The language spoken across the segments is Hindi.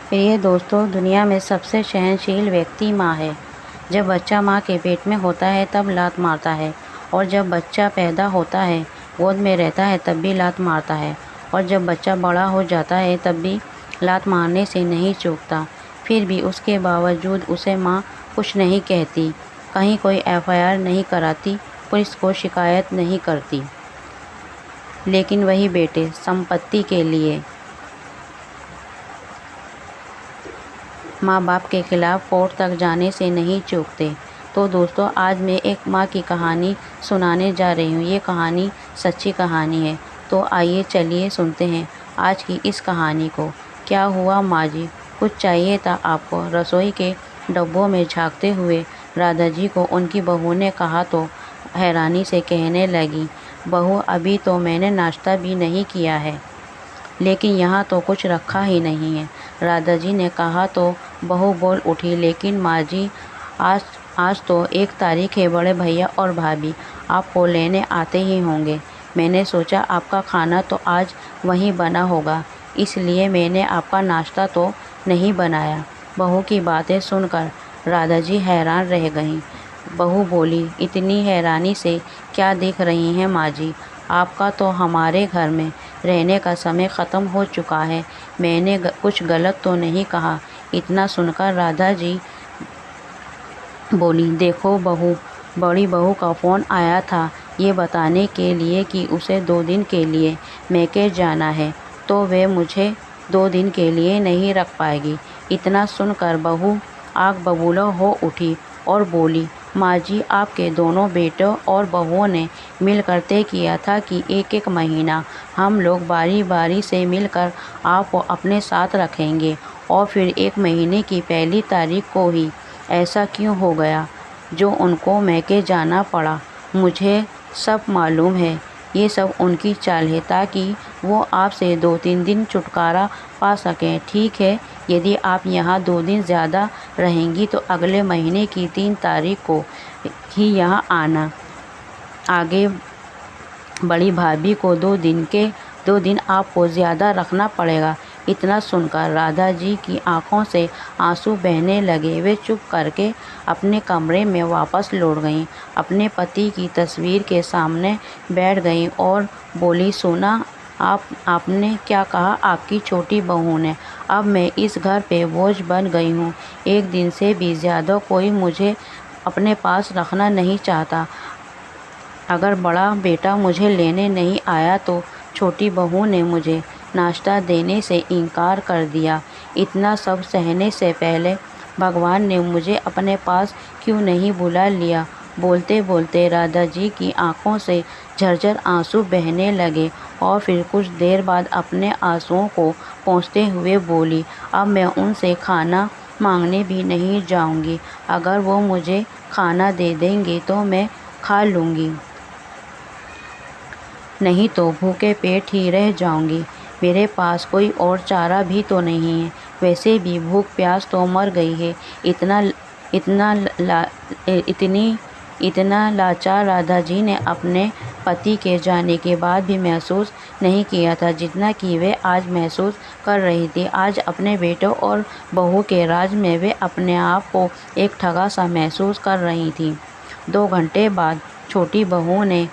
प्रिय दोस्तों, दुनिया में सबसे सहनशील व्यक्ति माँ है। जब बच्चा माँ के पेट में होता है तब लात मारता है, और जब बच्चा पैदा होता है, गोद में रहता है तब भी लात मारता है, और जब बच्चा बड़ा हो जाता है तब भी लात मारने से नहीं चूकता। फिर भी उसके बावजूद उसे माँ कुछ नहीं कहती, कहीं कोई एफआईआर नहीं कराती, पुलिस को शिकायत नहीं करती। लेकिन वही बेटे संपत्ति के लिए माँ बाप के खिलाफ कोर्ट तक जाने से नहीं चूकते। तो दोस्तों, आज मैं एक माँ की कहानी सुनाने जा रही हूँ। ये कहानी सच्ची कहानी है। तो आइए चलिए सुनते हैं आज की इस कहानी को। क्या हुआ माँ जी, कुछ चाहिए था आपको? रसोई के डब्बों में झांकते हुए राधा जी को उनकी बहू ने कहा तो हैरानी से कहने लगी, बहू अभी तो मैंने नाश्ता भी नहीं किया है, लेकिन यहाँ तो कुछ रखा ही नहीं है। राधा जी ने कहा तो बहू बोल उठी, लेकिन माँ जी आज आज तो 1 तारीख है, बड़े भैया और भाभी आपको लेने आते ही होंगे। मैंने सोचा आपका खाना तो आज वहीं बना होगा, इसलिए मैंने आपका नाश्ता तो नहीं बनाया। बहू की बातें सुनकर राधा जी हैरान रह गईं। बहू बोली, इतनी हैरानी से क्या देख रही हैं माँ जी? आपका तो हमारे घर में रहने का समय ख़त्म हो चुका है। मैंने कुछ गलत तो नहीं कहा? इतना सुनकर राधा जी बोली, देखो बहू, बड़ी बहू का फ़ोन आया था ये बताने के लिए कि उसे 2 दिन के लिए मैके जाना है, तो वे मुझे 2 दिन के लिए नहीं रख पाएगी। इतना सुनकर बहू आग बबूला हो उठी और बोली, माँ जी आपके दोनों बेटों और बहुओं ने मिलकर तय किया था कि 1-1 महीना हम लोग बारी बारी से मिलकर आपको अपने साथ रखेंगे, और फिर 1 महीने की पहली तारीख को ही ऐसा क्यों हो गया जो उनको मैके जाना पड़ा? मुझे सब मालूम है। ये सब उनकी चाल है ताकि वो आपसे 2-3 दिन छुटकारा पा सकें। ठीक है, यदि आप यहाँ 2 दिन ज़्यादा रहेंगी तो अगले महीने की 3 तारीख को ही यहाँ आना। आगे बड़ी भाभी को 2 दिन आपको ज़्यादा रखना पड़ेगा। इतना सुनकर राधा जी की आंखों से आंसू बहने लगे। वे चुप करके अपने कमरे में वापस लौट गईं, अपने पति की तस्वीर के सामने बैठ गईं और बोली, सुना आपने क्या कहा आपकी छोटी बहू ने? अब मैं इस घर पे बोझ बन गई हूँ। 1 दिन से भी ज़्यादा कोई मुझे अपने पास रखना नहीं चाहता। अगर बड़ा बेटा मुझे लेने नहीं आया तो छोटी बहू ने मुझे नाश्ता देने से इनकार कर दिया। इतना सब सहने से पहले भगवान ने मुझे अपने पास क्यों नहीं बुला लिया? बोलते बोलते राधा जी की आंखों से झरझर आंसू बहने लगे और फिर कुछ देर बाद अपने आंसुओं को पोंछते हुए बोली, अब मैं उनसे खाना मांगने भी नहीं जाऊंगी। अगर वो मुझे खाना दे देंगे तो मैं खा लूँगी, नहीं तो भूखे पेट ही रह जाऊंगी। मेरे पास कोई और चारा भी तो नहीं है। वैसे भी भूख प्यास तो मर गई है। इतना ला, इतना लाचार राधा जी ने अपने पति के जाने के बाद भी महसूस नहीं किया था जितना कि वे आज महसूस कर रही थी। आज अपने बेटों और बहू के राज में वे अपने आप को एक ठगा सा महसूस कर रही थी। 2 घंटे बाद छोटी बहू ने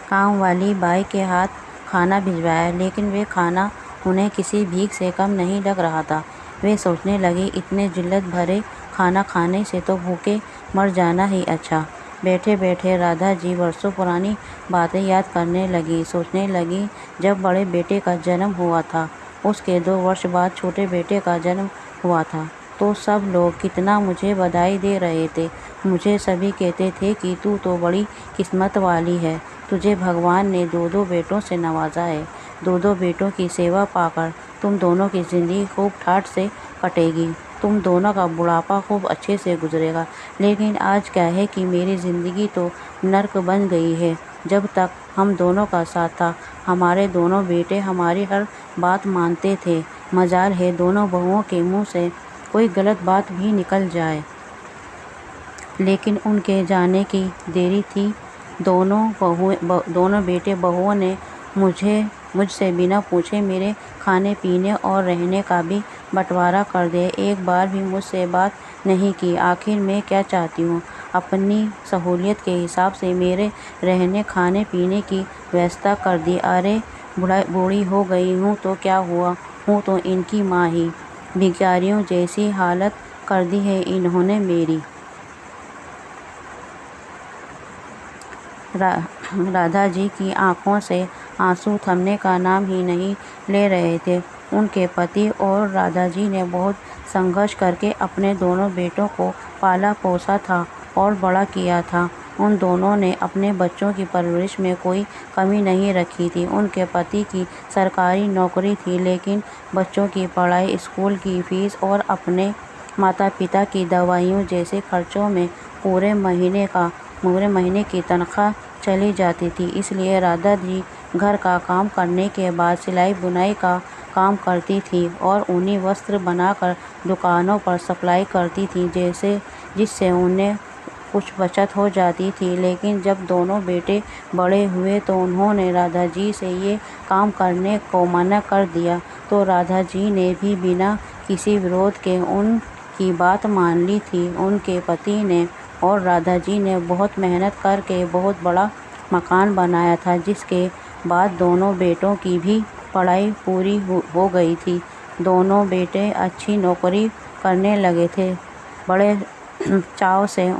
काम वाली बाई के हाथ खाना भिजवाया, लेकिन वे खाना उन्हें किसी भीख से कम नहीं लग रहा था। वे सोचने लगी, इतने जिल्लत भरे खाना खाने से तो भूखे मर जाना ही अच्छा। बैठे बैठे राधा जी वर्षों पुरानी बातें याद करने लगी। सोचने लगी, जब बड़े बेटे का जन्म हुआ था, उसके 2 वर्ष बाद छोटे बेटे का जन्म हुआ था, तो सब लोग कितना मुझे बधाई दे रहे थे। मुझे सभी कहते थे कि तू तो बड़ी किस्मत वाली है, तुझे भगवान ने 2-2 बेटों से नवाजा है। 2-2 बेटों की सेवा पाकर तुम दोनों की ज़िंदगी खूब ठाठ से कटेगी, तुम दोनों का बुढ़ापा खूब अच्छे से गुजरेगा। लेकिन आज क्या है कि मेरी ज़िंदगी तो नर्क बन गई है। जब तक हम दोनों का साथ था, हमारे दोनों बेटे हमारी हर बात मानते थे। मजाल है दोनों बहुओं के मुँह से कोई गलत बात भी निकल जाए। लेकिन उनके जाने की देरी थी। दोनों बेटे बहुओं ने मुझसे बिना पूछे मेरे खाने पीने और रहने का भी बंटवारा कर दिया। एक बार भी मुझसे बात नहीं की। आखिर मैं क्या चाहती हूँ? अपनी सहूलियत के हिसाब से मेरे रहने खाने पीने की व्यवस्था कर दी। अरे बूढ़ी हो गई हूँ तो क्या हुआ, हूँ तो इनकी माँ ही। भिखारियों जैसी हालत कर दी है इन्होंने मेरी। राधा जी की आंखों से आंसू थमने का नाम ही नहीं ले रहे थे। उनके पति और राधा जी ने बहुत संघर्ष करके अपने दोनों बेटों को पाला पोसा था और बड़ा किया था। उन दोनों ने अपने बच्चों की परवरिश में कोई कमी नहीं रखी थी। उनके पति की सरकारी नौकरी थी, लेकिन बच्चों की पढ़ाई, स्कूल की फीस और अपने माता पिता की दवाइयों जैसे खर्चों में पूरे महीने की तनख्वाह चली जाती थी। इसलिए राधा जी घर का काम करने के बाद सिलाई बुनाई का काम करती थी और ऊनी वस्त्र बनाकर दुकानों पर सप्लाई करती थी, जिससे उन्हें कुछ बचत हो जाती थी। लेकिन जब दोनों बेटे बड़े हुए तो उन्होंने राधा जी से ये काम करने को मना कर दिया। तो राधा जी ने भी बिना किसी विरोध के उनकी बात मान ली थी। उनके पति ने और राधा जी ने बहुत मेहनत करके बहुत बड़ा मकान बनाया था, जिसके बाद दोनों बेटों की भी पढ़ाई पूरी हो गई थी। दोनों बेटे अच्छी नौकरी करने लगे थे। बड़े चाव से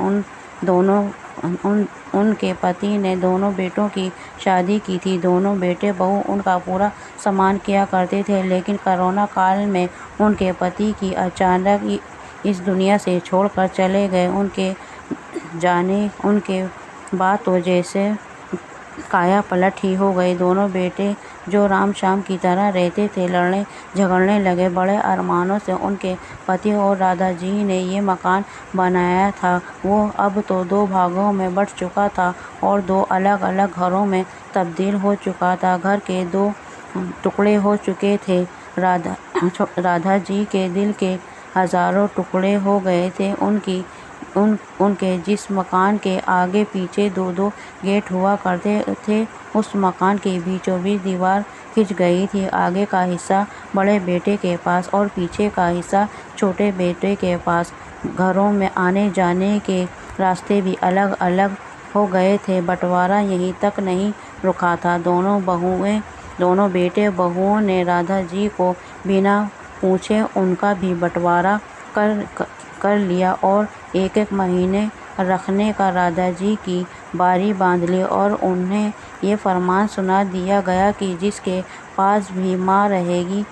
उनके पति ने दोनों बेटों की शादी की थी। दोनों बेटे बहू उनका पूरा सम्मान किया करते थे, लेकिन कोरोना काल में उनके पति की अचानक इस दुनिया से छोड़कर चले गए। उनके बाद तो जैसे काया पलट ही हो गई। दोनों बेटे जो राम शाम की तरह रहते थे, लड़ने झगड़ने लगे। बड़े अरमानों से उनके पति और राधा जी ने ये मकान बनाया था। वो अब तो 2 भागों में बंट चुका था और 2 अलग अलग घरों में तब्दील हो चुका था। घर के 2 टुकड़े हो चुके थे। राधा जी के दिल के हजारों टुकड़े हो गए थे। उनके जिस मकान के आगे पीछे 2-2 गेट हुआ करते थे, उस मकान के बीचों बीच दीवार खिंच गई थी। आगे का हिस्सा बड़े बेटे के पास और पीछे का हिस्सा छोटे बेटे के पास। घरों में आने जाने के रास्ते भी अलग अलग हो गए थे। बंटवारा यहीं तक नहीं रुका था। दोनों बेटे बहुओं ने राधा जी को बिना पूछे उनका भी बंटवारा कर लिया और एक महीने रखने का राधा जी की बारी बांध ली और उन्हें ये फरमान सुना दिया गया कि जिसके पास भी माँ रहेगी,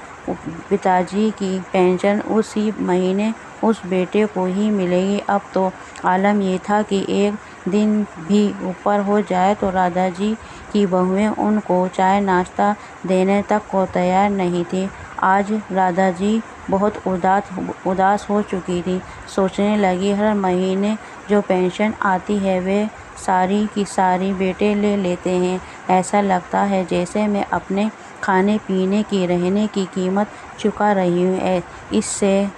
पिताजी की पेंशन उसी महीने उस बेटे को ही मिलेगी। अब तो आलम ये था कि एक दिन भी ऊपर हो जाए तो राधा जी की बहुएं उनको चाय नाश्ता देने तक को तैयार नहीं थी। आज राधा जी बहुत उदास हो चुकी थी। सोचने लगी, हर महीने जो पेंशन आती है वे सारी की सारी बेटे ले लेते हैं। ऐसा लगता है जैसे मैं अपने खाने पीने की रहने की कीमत चुका रही हूँ।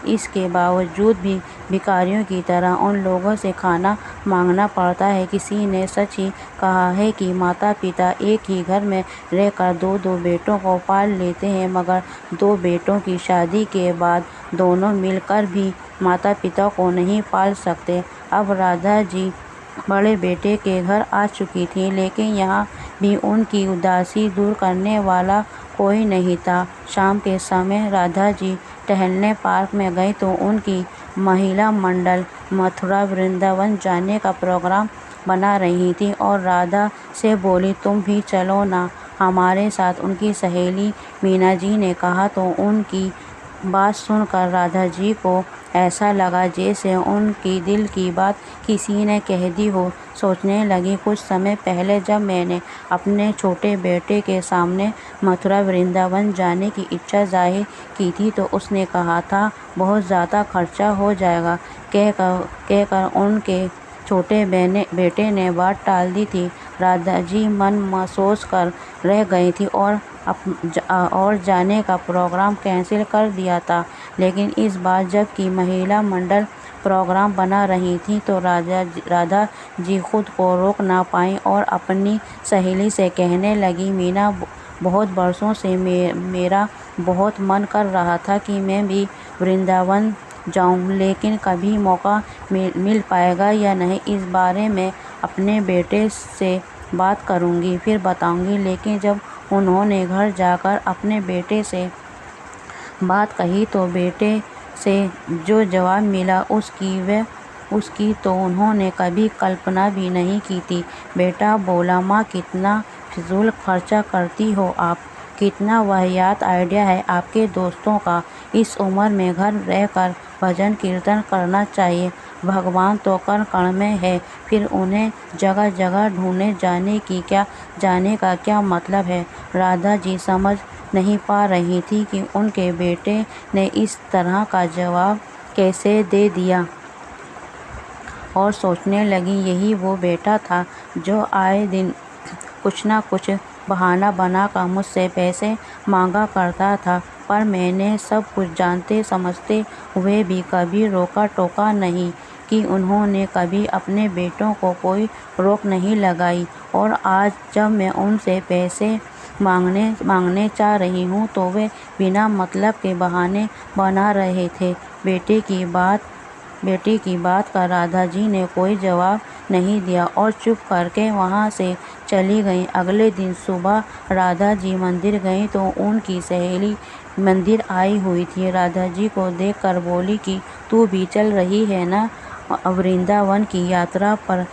इसके बावजूद भी भिखारियों की तरह उन लोगों से खाना मांगना पड़ता है। किसी ने सच ही कहा है कि माता पिता एक ही घर में रहकर 2-2 बेटों को पाल लेते हैं, मगर 2 बेटों की शादी के बाद दोनों मिलकर भी माता पिता को नहीं पाल सकते। अब राधा जी बड़े बेटे के घर आ चुकी थी, लेकिन यहाँ भी उनकी उदासी दूर करने वाला कोई नहीं था। शाम के समय राधा जी टहलने पार्क में गई तो उनकी महिला मंडल मथुरा वृंदावन जाने का प्रोग्राम बना रही थी और राधा से बोली, तुम भी चलो ना हमारे साथ। उनकी सहेली मीना जी ने कहा तो उनकी बात सुनकर राधा जी को ऐसा लगा जैसे उनकी दिल की बात किसी ने कह दी हो। सोचने लगी, कुछ समय पहले जब मैंने अपने छोटे बेटे के सामने मथुरा वृंदावन जाने की इच्छा जाहिर की थी तो उसने कहा था बहुत ज़्यादा खर्चा हो जाएगा कहकर उनके छोटे बेटे ने बात टाल दी थी। राधा जी मन महसूस कर रह गई थी और जाने का प्रोग्राम कैंसिल कर दिया था। लेकिन इस बार जबकि महिला मंडल प्रोग्राम बना रही थी तो राधा जी खुद को रोक ना पाई और अपनी सहेली से कहने लगी, मीना, बहुत बरसों से मेरा बहुत मन कर रहा था कि मैं भी वृंदावन जाऊं, लेकिन कभी मौका मिल पाएगा या नहीं इस बारे में अपने बेटे से बात करूंगी, फिर बताऊंगी। लेकिन जब उन्होंने घर जाकर अपने बेटे से बात कही तो बेटे से जो जवाब मिला उसकी तो उन्होंने कभी कल्पना भी नहीं की थी। बेटा बोला, माँ कितना फिजूल खर्चा करती हो आप, कितना वाहियात आइडिया है आपके दोस्तों का। इस उम्र में घर रहकर भजन कीर्तन करना चाहिए। भगवान तो कण कण में है, फिर उन्हें जगह जगह ढूंढने जाने का क्या मतलब है। राधा जी समझ नहीं पा रही थी कि उनके बेटे ने इस तरह का जवाब कैसे दे दिया, और सोचने लगी यही वो बेटा था जो आए दिन कुछ ना कुछ बहाना बनाकर मुझसे पैसे मांगा करता था, पर मैंने सब कुछ जानते समझते हुए भी कभी रोका टोका नहीं कि उन्होंने कभी अपने बेटों को कोई रोक नहीं लगाई। और आज जब मैं उनसे पैसे मांगने चाह रही हूँ तो वे बिना मतलब के बहाने बना रहे थे। बेटे की बात का राधा जी ने कोई जवाब नहीं दिया और चुप करके वहाँ से चली गई। अगले दिन सुबह राधा जी मंदिर गई तो उनकी सहेली मंदिर आई हुई थी। राधा जी को देखकर बोली कि तू भी चल रही है ना वृंदावन की यात्रा पर।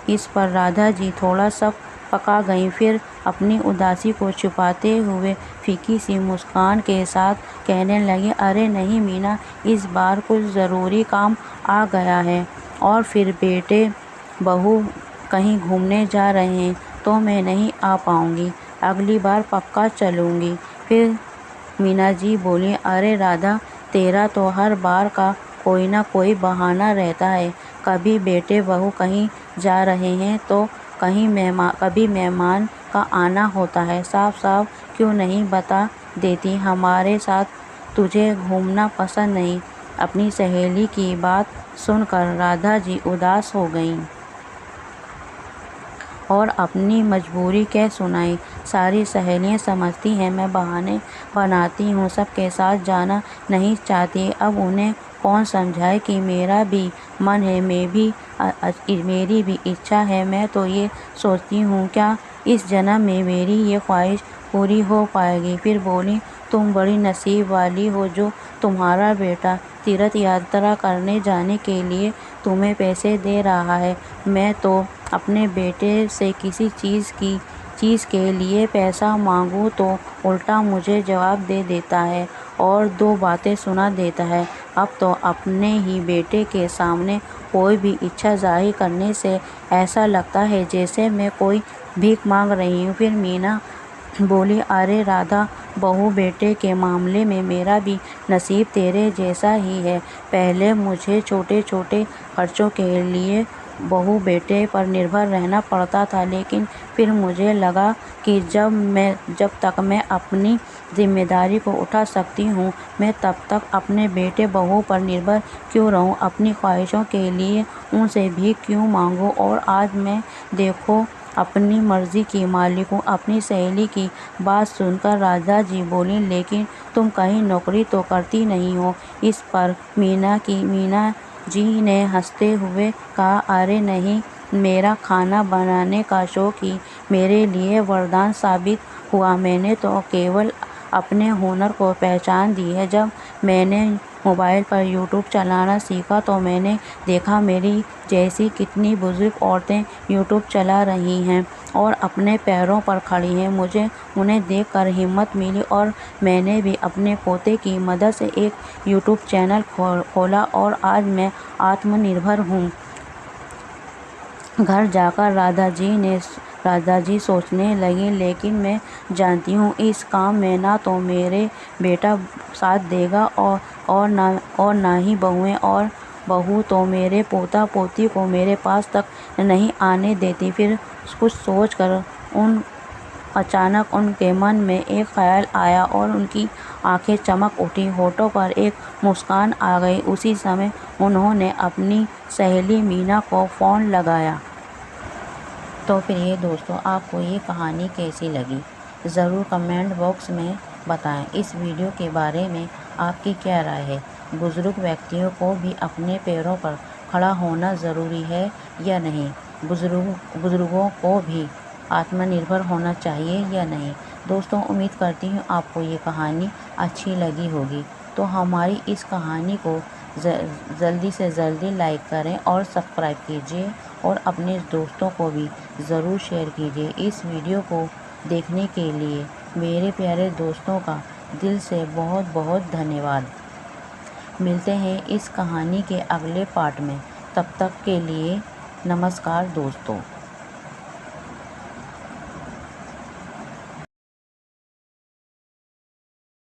इस पर राधा जी थोड़ा सा पका गईं, फिर अपनी उदासी को छुपाते हुए फीकी सी मुस्कान के साथ कहने लगी, अरे नहीं मीना, इस बार कुछ ज़रूरी काम आ गया है और फिर बेटे बहू कहीं घूमने जा रहे हैं तो मैं नहीं आ पाऊँगी। अगली बार पक्का चलूँगी। फिर मीना जी बोली, अरे राधा, तेरा तो हर बार का कोई ना कोई बहाना रहता है। कभी बेटे बहू कहीं जा रहे हैं तो कभी मेहमान का आना होता है। साफ साफ क्यों नहीं बता देती हमारे साथ तुझे घूमना पसंद नहीं। अपनी सहेली की बात सुनकर राधा जी उदास हो गईं और अपनी मजबूरी कह सुनाई। सारी सहेलियां समझती हैं मैं बहाने बनाती हूँ, सबके साथ जाना नहीं चाहती। अब उन्हें कौन समझाए कि मेरा भी मन है, मेरी भी इच्छा है। मैं तो ये सोचती हूँ क्या इस जन्म में मेरी ये ख्वाहिश पूरी हो पाएगी। फिर बोली, तुम बड़ी नसीब वाली हो जो तुम्हारा बेटा तीर्थ यात्रा करने जाने के लिए तुम्हें पैसे दे रहा है। मैं तो अपने बेटे से किसी चीज़ के लिए पैसा मांगूं तो उल्टा मुझे जवाब दे देता है और दो बातें सुना देता है। अब तो अपने ही बेटे के सामने कोई भी इच्छा जाहिर करने से ऐसा लगता है जैसे मैं कोई भीख मांग रही हूँ। फिर मीना बोली, अरे राधा बहू बेटे के मामले में मेरा भी नसीब तेरे जैसा ही है। पहले मुझे छोटे छोटे खर्चों के लिए बहू बेटे पर निर्भर रहना पड़ता था, लेकिन फिर मुझे लगा कि जब तक मैं अपनी जिम्मेदारी को उठा सकती हूँ मैं तब तक अपने बेटे बहू पर निर्भर क्यों रहूँ, अपनी ख्वाहिशों के लिए उनसे भी क्यों मांगूँ। और आज मैं देखो अपनी मर्जी की मालिक हूँ। अपनी सहेली की बात सुनकर राधा जी बोली, लेकिन तुम कहीं नौकरी तो करती नहीं हो। इस पर मीना जी ने हंसते हुए कहा, अरे नहीं, मेरा खाना बनाने का शौक ही मेरे लिए वरदान साबित हुआ। मैंने तो केवल अपने हुनर को पहचान दी है। जब मैंने मोबाइल पर यूट्यूब चलाना सीखा तो मैंने देखा मेरी जैसी कितनी बुजुर्ग औरतें यूट्यूब चला रही हैं और अपने पैरों पर खड़ी हैं। मुझे उन्हें देखकर हिम्मत मिली और मैंने भी अपने पोते की मदद से एक यूट्यूब चैनल खोला और आज मैं आत्मनिर्भर हूँ। घर जाकर राधा जी सोचने लगी, लेकिन मैं जानती हूँ इस काम में ना तो मेरे बेटा साथ देगा और ना ही बहुएं, और बहू तो मेरे पोता पोती को मेरे पास तक नहीं आने देती। फिर कुछ सोचकर अचानक उनके मन में एक ख्याल आया और उनकी आंखें चमक उठी, होठों पर एक मुस्कान आ गई। उसी समय उन्होंने अपनी सहेली मीना को फ़ोन लगाया। तो फिर ये दोस्तों, आपको ये कहानी कैसी लगी ज़रूर कमेंट बॉक्स में बताएं। इस वीडियो के बारे में आपकी क्या राय है? बुज़ुर्ग व्यक्तियों को भी अपने पैरों पर खड़ा होना ज़रूरी है या नहीं? बुज़ुर्गों को भी आत्मनिर्भर होना चाहिए या नहीं? दोस्तों, उम्मीद करती हूँ आपको ये कहानी अच्छी लगी होगी। तो हमारी इस कहानी को जल्दी से जल्दी लाइक करें और सब्सक्राइब कीजिए और अपने दोस्तों को भी ज़रूर शेयर कीजिए। इस वीडियो को देखने के लिए मेरे प्यारे दोस्तों का दिल से बहुत बहुत धन्यवाद। मिलते हैं इस कहानी के अगले पार्ट में। तब तक के लिए नमस्कार दोस्तों।